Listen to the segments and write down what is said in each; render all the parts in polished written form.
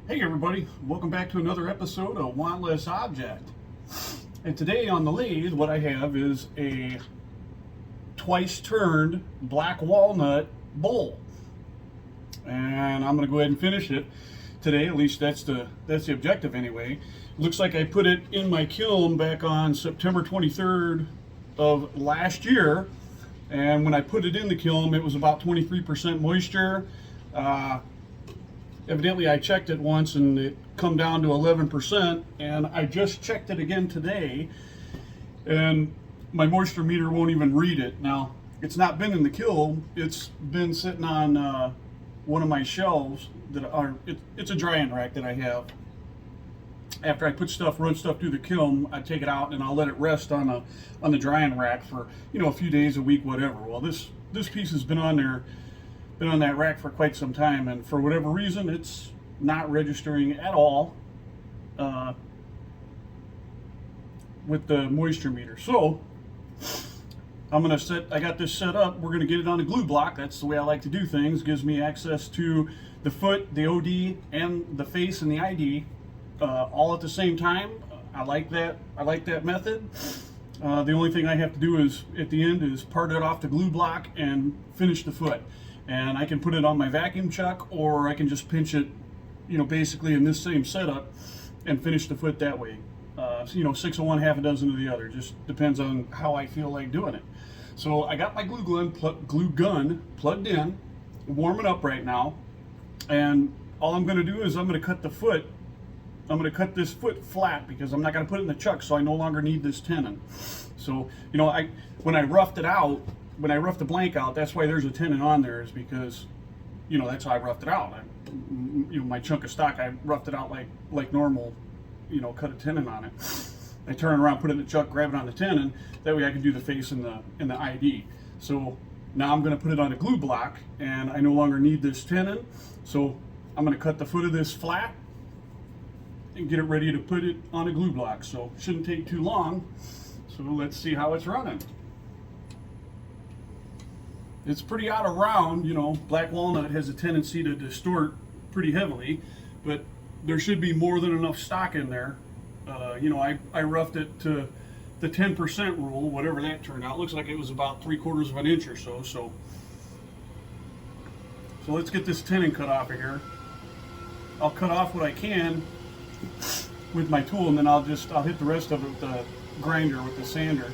Hey everybody, welcome back to another episode of Wantless Object. And today on the lathe, what I have is a twice turned black walnut bowl. And I'm going to go ahead and finish it today. At least that's the objective anyway. Looks like I put it in my kiln back on September 23rd of last year. And when I put it in the kiln, it was about 23% moisture. Evidently I checked it once and it come down to 11%, and I just checked it again today and my moisture meter won't even read it. Now, it's not been in the kiln, it's been sitting on one of my shelves that are, it's a drying rack that I have. After I run stuff through the kiln, I take it out and I'll let it rest on the drying rack for, a few days, a week, whatever. Well, this piece has been on that rack for quite some time, and for whatever reason it's not registering at all with the moisture meter. So I got this set up. We're gonna get it on a glue block. That's the way I like to do things. Gives me access to the foot, the OD, and the face and the ID all at the same time. I like that method. The only thing I have to do is at the end is part it off the glue block and finish the foot. And I can put it on my vacuum chuck, or I can just pinch it, basically in this same setup and finish the foot that way. 6 of one, half a dozen of the other. Just depends on how I feel like doing it. So I got my glue gun plugged in, warming up right now. And all I'm gonna do is I'm gonna cut the foot. I'm gonna cut this foot flat because I'm not gonna put it in the chuck, so I no longer need this tenon. So, when I roughed it out, when I roughed the blank out, that's why there's a tenon on there, is because, that's how I roughed it out. My chunk of stock, I roughed it out like normal, cut a tenon on it. I turn it around, put it in the chuck, grab it on the tenon. That way I can do the face and the ID. So now I'm going to put it on a glue block, and I no longer need this tenon. So I'm going to cut the foot of this flat and get it ready to put it on a glue block. So it shouldn't take too long. So let's see how it's running. It's pretty out of round. Black walnut has a tendency to distort pretty heavily, but there should be more than enough stock in there. I roughed it to the 10% rule, whatever that turned out. Looks like it was about 3/4 of an inch or so. So let's get this tenon cut off of here. I'll cut off what I can with my tool, and then I'll hit the rest of it with the grinder, with the sander.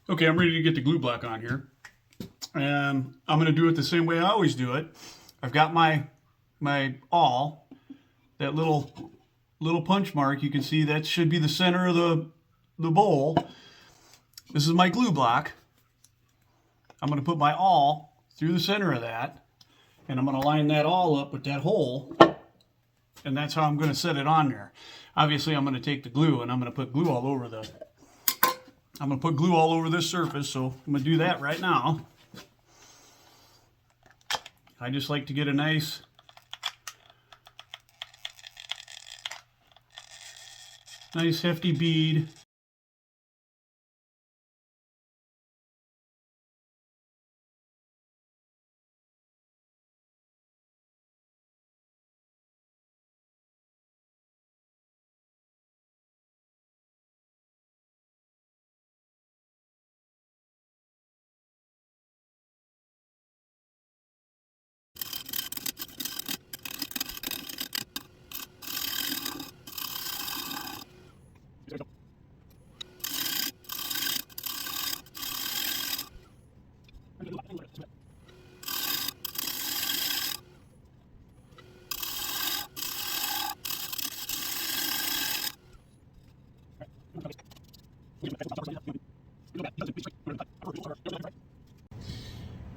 Okay, I'm ready to get the glue block on here, and I'm going to do it the same way I always do it. I've got my awl, that little punch mark. You can see that should be the center of the bowl. This is my glue block. I'm going to put my awl through the center of that, and I'm going to line that awl up with that hole, and that's how I'm going to set it on there. Obviously, I'm going to take the glue and I'm going to put glue all over this surface, so I'm going to do that right now. I just like to get a nice hefty bead.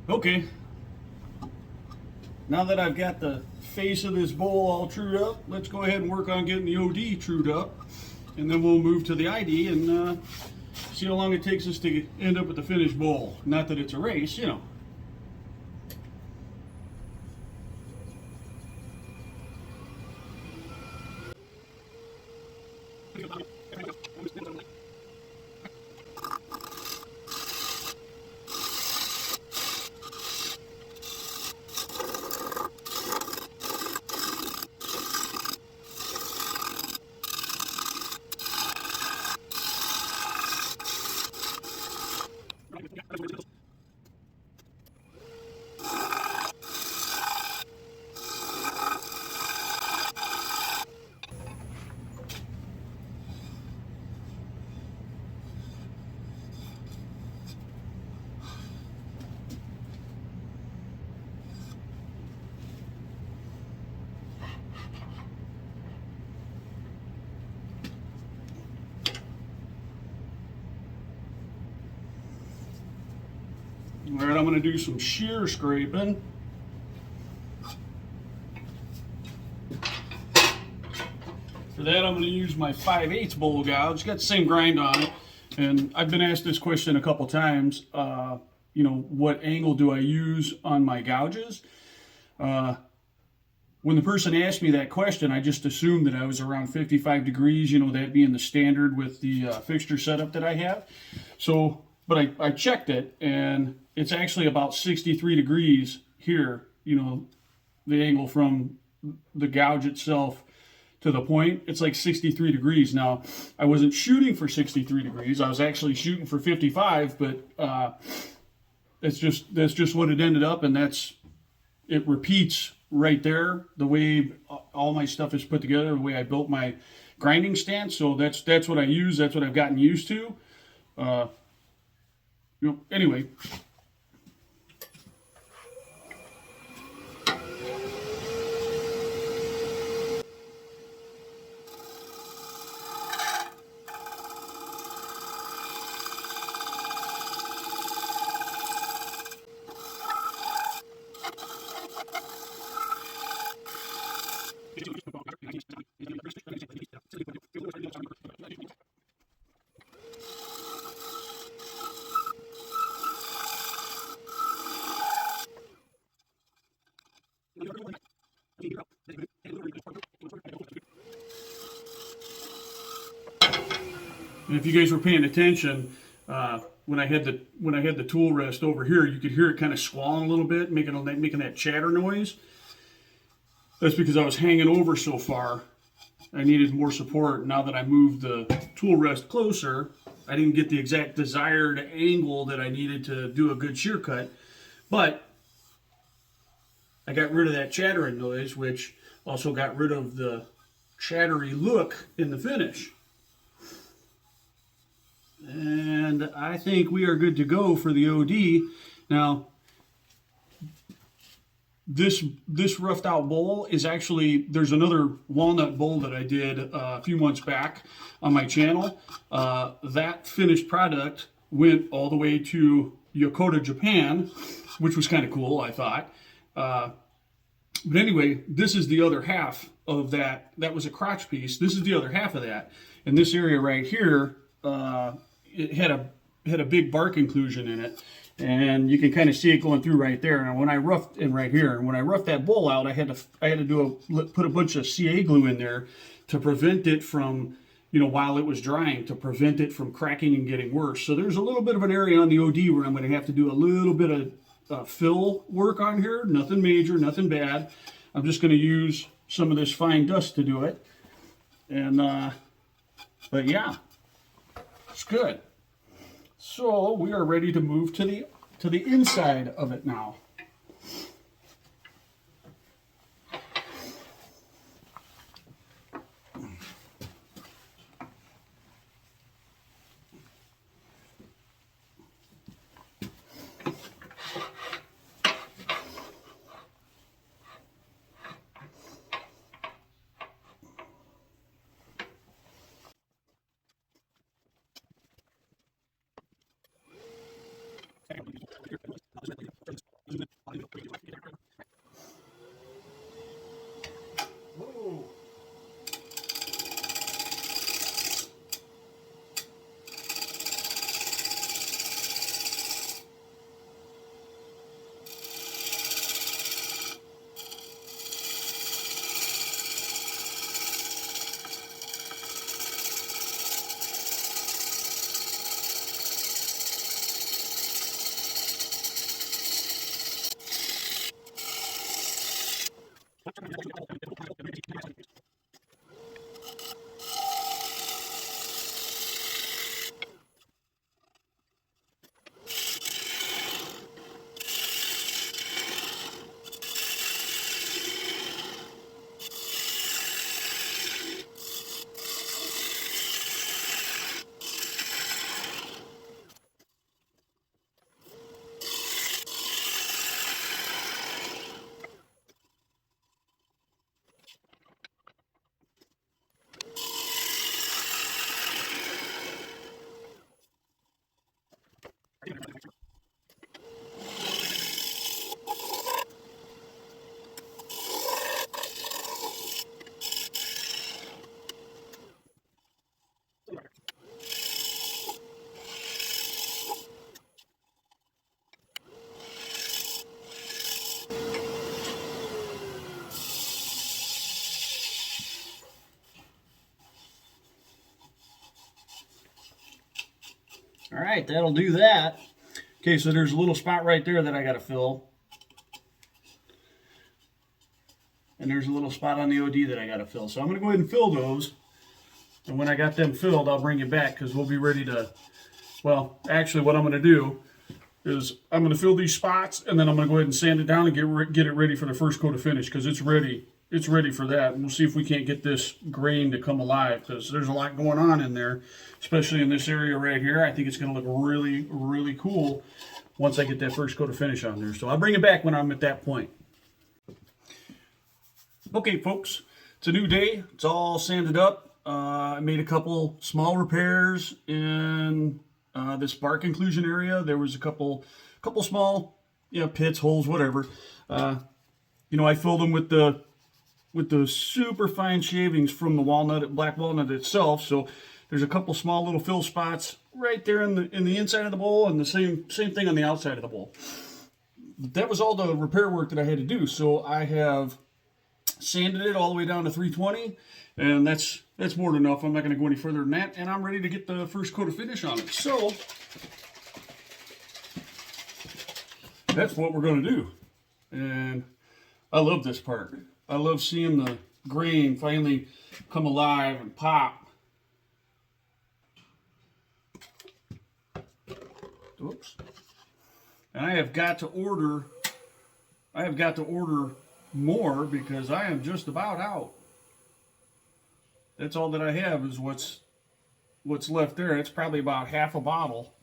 Okay, now that I've got the face of this bowl all trued up, let's go ahead and work on getting the OD trued up, and then we'll move to the ID and see how long it takes us to end up with the finished bowl. Not that it's a race, you know. All right, I'm going to do some shear scraping. For that, I'm going to use my 5/8 bowl gouge. It's got the same grind on it. And I've been asked this question a couple times. You know, what angle do I use on my gouges? When the person asked me that question, I just assumed that I was around 55 degrees, you know, that being the standard with the fixture setup that I have. So, but I checked it, and it's actually about 63 degrees here, you know, the angle from the gouge itself to the point. It's like 63 degrees. Now, I wasn't shooting for 63 degrees. I was actually shooting for 55, but that's just what it ended up, and it repeats right there the way all my stuff is put together, the way I built my grinding stance. So that's what I use. That's what I've gotten used to. You know, anyway. And if you guys were paying attention, when I had the tool rest over here, you could hear it kind of squalling a little bit, making that chatter noise. That's because I was hanging over so far. I needed more support. Now that I moved the tool rest closer, I didn't get the exact desired angle that I needed to do a good shear cut, but I got rid of that chattering noise, which also got rid of the chattery look in the finish. And I think we are good to go for the OD. Now, this roughed out bowl is actually, there's another walnut bowl that I did a few months back on my channel. That finished product went all the way to Yokota, Japan, which was kind of cool, I thought. But anyway, this is the other half of that. That was a crotch piece. This is the other half of that. And this area right here, it had a big bark inclusion in it, and you can kind of see it going through right there. And when I roughed that bowl out, I had to put a bunch of CA glue in there to prevent it from, you know, while it was drying, to prevent it from cracking and getting worse. So there's a little bit of an area on the OD where I'm going to have to do a little bit of fill work on here. Nothing major, nothing bad. I'm just going to use some of this fine dust to do it. And but yeah, it's good. So we are ready to move to the inside of it now. All right, that'll do that. Okay, so there's a little spot right there that I got to fill. And there's a little spot on the OD that I got to fill. So I'm going to go ahead and fill those. And when I got them filled, I'll bring you back because we'll be ready to, well, actually what I'm going to do is I'm going to fill these spots and then I'm going to go ahead and sand it down and get it ready for the first coat of finish because it's ready. It's ready for that. And we'll see if we can't get this grain to come alive because there's a lot going on in there, especially in this area right here. I think it's going to look really, really cool once I get that first coat of finish on there. So I'll bring it back when I'm at that point. Okay, folks, it's a new day. It's all sanded up. I made a couple small repairs in this bark inclusion area. There was a couple small, pits, holes, whatever. I filled them with the super fine shavings from the black walnut itself. So there's a couple small little fill spots right there in the inside of the bowl, and the same thing on the outside of the bowl. That was all the repair work that I had to do. So I have sanded it all the way down to 320, and that's more than enough. I'm not going to go any further than that, and I'm ready to get the first coat of finish on it. So that's what we're going to do, and I love this part. I love seeing the grain finally come alive and pop. Oops. And I have got to order more because I am just about out. That's all that I have is what's left there. It's probably about half a bottle.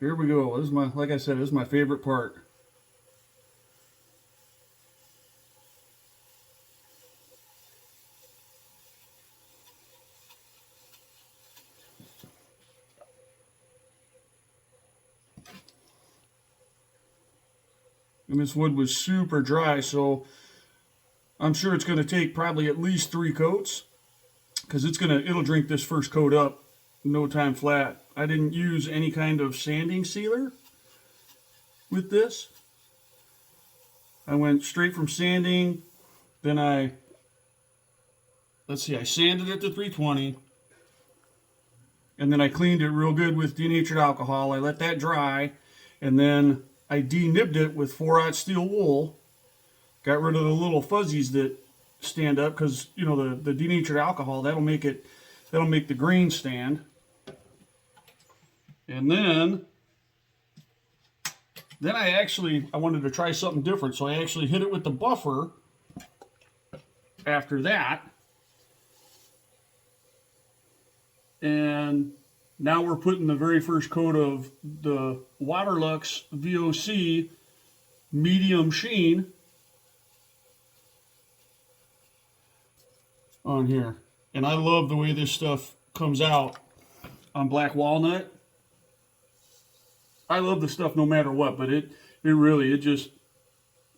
Here we go. This is like I said, this is my favorite part. And this wood was super dry, so I'm sure it's going to take probably at least 3 coats because it'll drink this first coat up no time flat. I didn't use any kind of sanding sealer with this. I went straight from sanding, then I sanded it to 320, and then I cleaned it real good with denatured alcohol. I let that dry, and then I denibbed it with 4/0 steel wool. Got rid of the little fuzzies that stand up because the denatured alcohol that'll make the grain stand. And then I wanted to try something different, so I actually hit it with the buffer after that. And now we're putting the very first coat of the Waterlux VOC medium sheen on here. And I love the way this stuff comes out on black walnut. I love the stuff no matter what, but it just,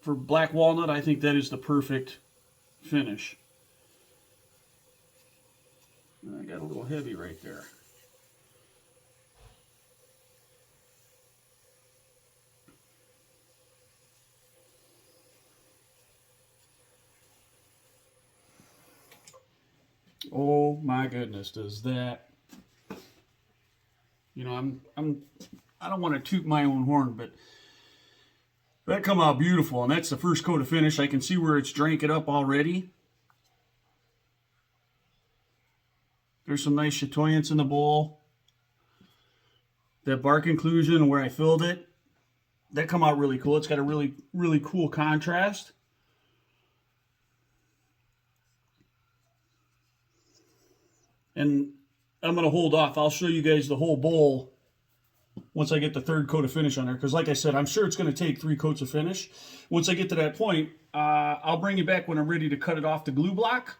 for black walnut, I think that is the perfect finish. I got a little heavy right there. Oh my goodness, does that, I don't want to toot my own horn, but That come out beautiful, and that's the first coat of finish. I can see where it's drank it up already. There's some nice chatoyance in the bowl. That bark inclusion where I filled it, that come out really cool. It's got a really, really cool contrast. And I'm going to hold off. I'll show you guys the whole bowl once I get the third coat of finish on there. Because like I said, I'm sure it's going to take 3 coats of finish. Once I get to that point, I'll bring you back when I'm ready to cut it off the glue block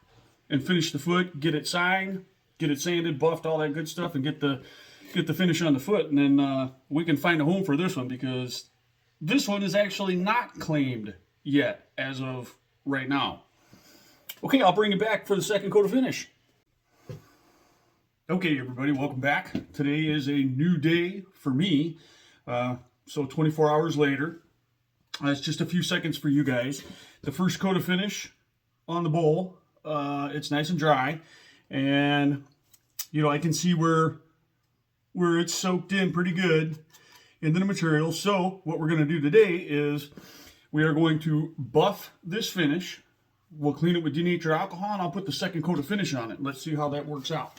and finish the foot, get it signed, get it sanded, buffed, all that good stuff, and get the finish on the foot. And then we can find a home for this one, because this one is actually not claimed yet as of right now. Okay, I'll bring it back for the second coat of finish. Okay, everybody, welcome back. Today is a new day for me. So 24 hours later, it's just a few seconds for you guys. The first coat of finish on the bowl, it's nice and dry. And, you know, I can see where it's soaked in pretty good into the material. So what we're going to do today is we are going to buff this finish. We'll clean it with denatured alcohol, and I'll put the second coat of finish on it. Let's see how that works out.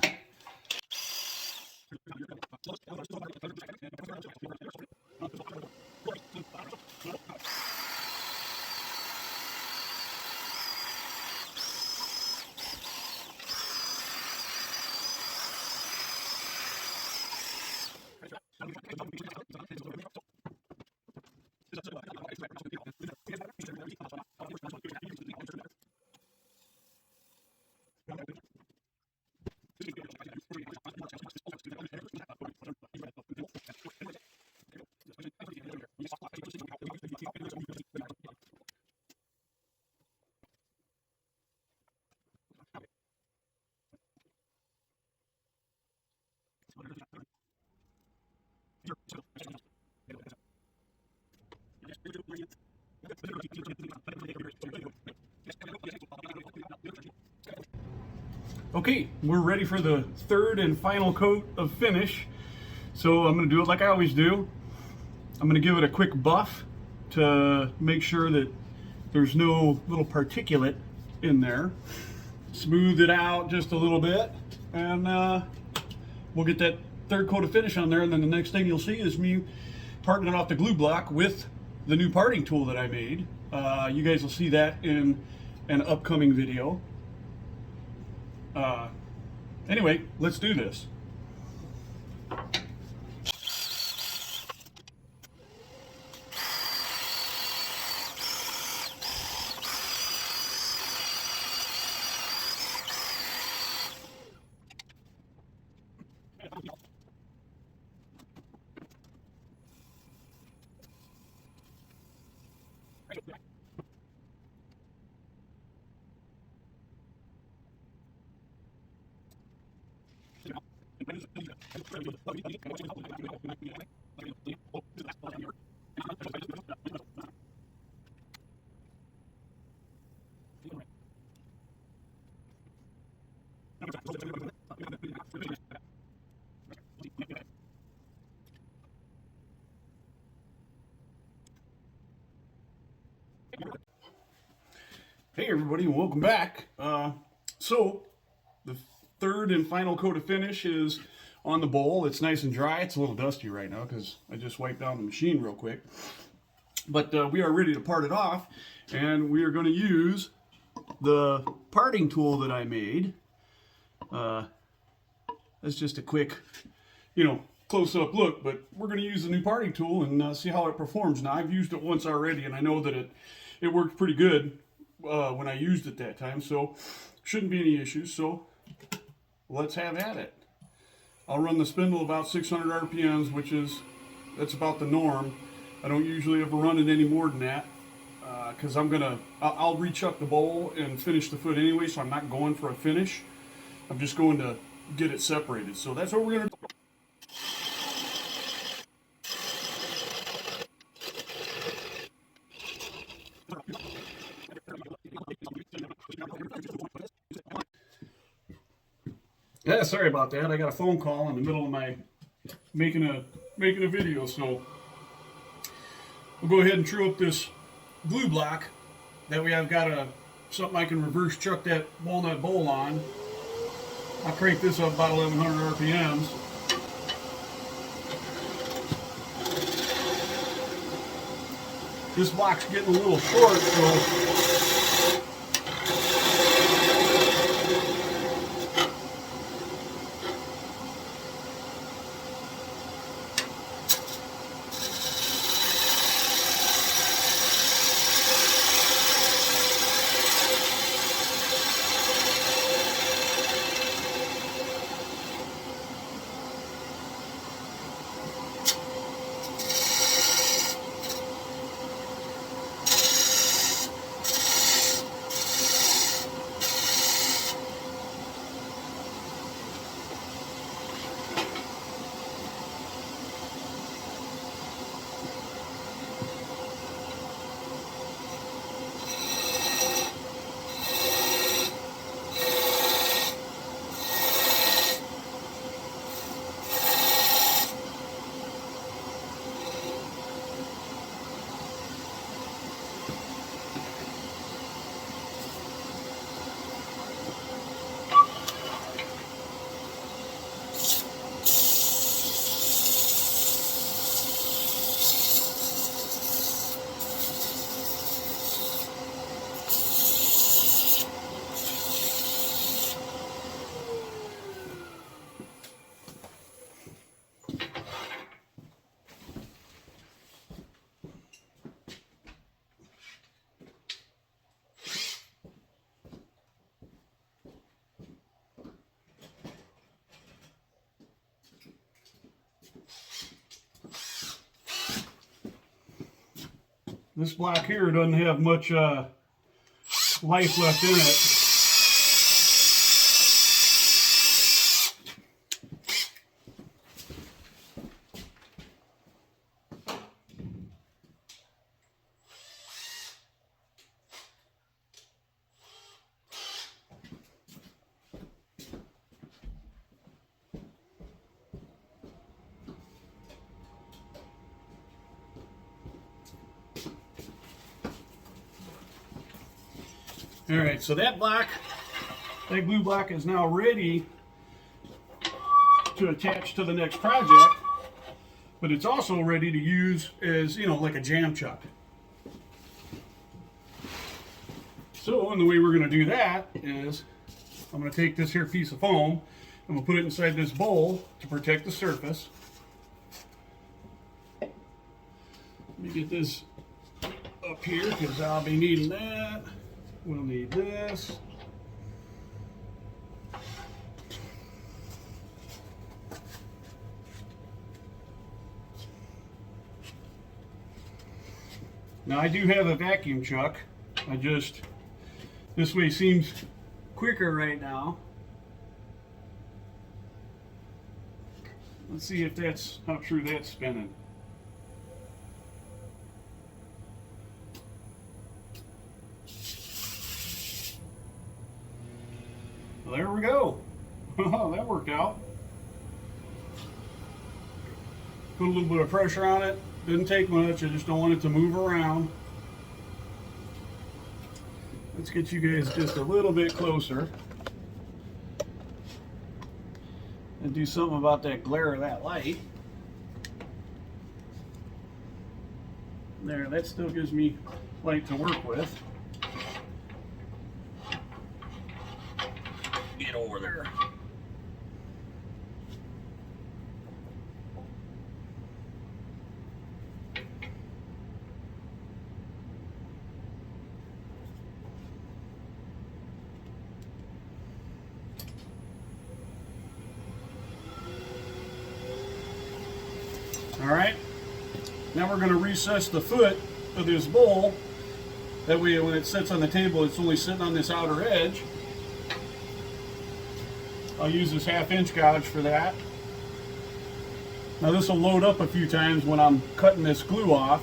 Okay, we're ready for the third and final coat of finish. So I'm going to do it like I always do. I'm going to give it a quick buff to make sure that there's no little particulate in there. Smooth it out just a little bit, and we'll get that third coat of finish on there, and then the next thing you'll see is me parting it off the glue block with the new parting tool that I made. You guys will see that in an upcoming video. Anyway, let's do this. Hey everybody, welcome back. So the third and final coat of finish is on the bowl. It's nice and dry. It's a little dusty right now because I just wiped down the machine real quick. But we are ready to part it off, and we are going to use the parting tool that I made. That's just a quick, close-up look, but we're going to use the new parting tool and see how it performs. Now, I've used it once already, and I know that it worked pretty good when I used it that time, so shouldn't be any issues. So let's have at it. I'll run the spindle about 600 RPMs, that's about the norm. I don't usually ever run it any more than that because I'll rechuck the bowl and finish the foot anyway, so I'm not going for a finish. I'm just going to get it separated. So that's what we're going to do. Yeah, sorry about that. I got a phone call in the middle of my making a video, so We'll go ahead and true up this glue block. That way I've got something I can reverse chuck that walnut bowl on. I'll crank this up about 1100 RPMs. This block's getting a little short, so this block here doesn't have much life left in it. All right, so that glue block is now ready to attach to the next project, but it's also ready to use as, you know, like a jam chuck. So, and the way we're going to do that is I'm going to take this here piece of foam and we'll put it inside this bowl to protect the surface. Let me get this up here because I'll be needing that. We'll need this. Now I do have a vacuum chuck. This way seems quicker right now. Let's see if how true that's spinning. Well, there we go. Oh, that worked out. Put a little bit of pressure on it. Didn't take much. I just don't want it to move around. Let's get you guys just a little bit closer and do something about that glare of that light. There, that still gives me light to work with. Get over there. All right, now we're going to recess the foot of this bowl. That way when it sits on the table, it's only sitting on this outer edge. I'll use this 1/2-inch gouge for that. Now this will load up a few times when I'm cutting this glue off.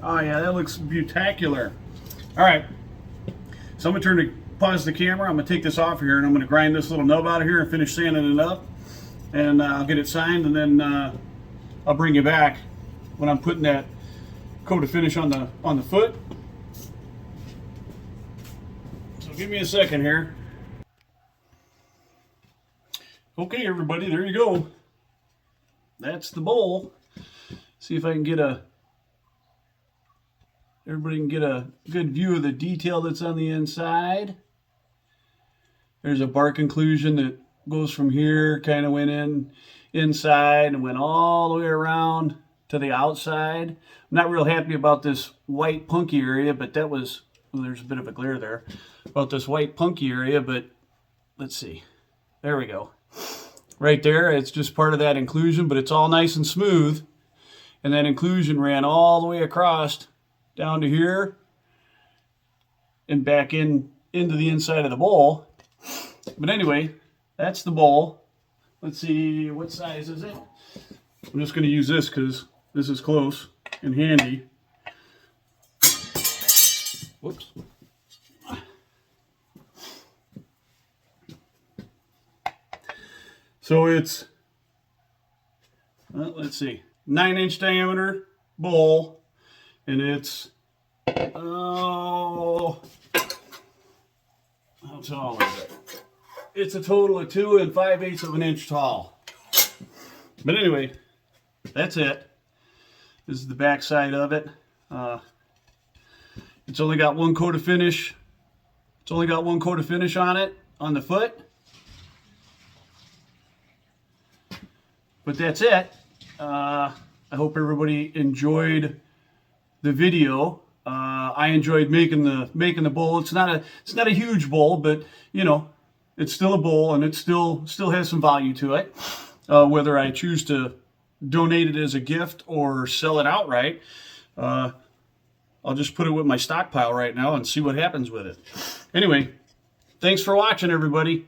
Oh yeah, that looks beautacular. All right, so I'm gonna pause the camera. I'm gonna take this off here and I'm gonna grind this little nub out of here and finish sanding it up. And I'll get it signed, and then I'll bring you back when I'm putting that coat of finish on the foot. So give me a second here. Okay, everybody, there you go. That's the bowl. See if I can get everybody can get a good view of the detail that's on the inside. There's a bark inclusion that goes from here, kind of went inside and went all the way around to the outside. I'm not real happy about this white punky area, but that was, well, there's a bit of a glare there, about this white punky area, but let's see. There we go. Right there, it's just part of that inclusion, but it's all nice and smooth. And that inclusion ran all the way across down to here and back into the inside of the bowl. But anyway, that's the bowl. Let's see, what size is it? I'm just going to use this because this is close and handy. Whoops. So it's, well, let's see, 9-inch diameter bowl, and it's, oh, how tall is it? It's a total of 2 5/8 of an inch tall. But anyway, that's it. This is the back side of it. It's only got one coat of finish. It's only got one coat of finish on it, on the foot. But that's it. I hope everybody enjoyed the video. I enjoyed making the bowl. It's not a huge bowl, but you know, it's still a bowl, and it still has some value to it. Whether I choose to donate it as a gift or sell it outright, I'll just put it with my stockpile right now and see what happens with it. Anyway, thanks for watching, everybody.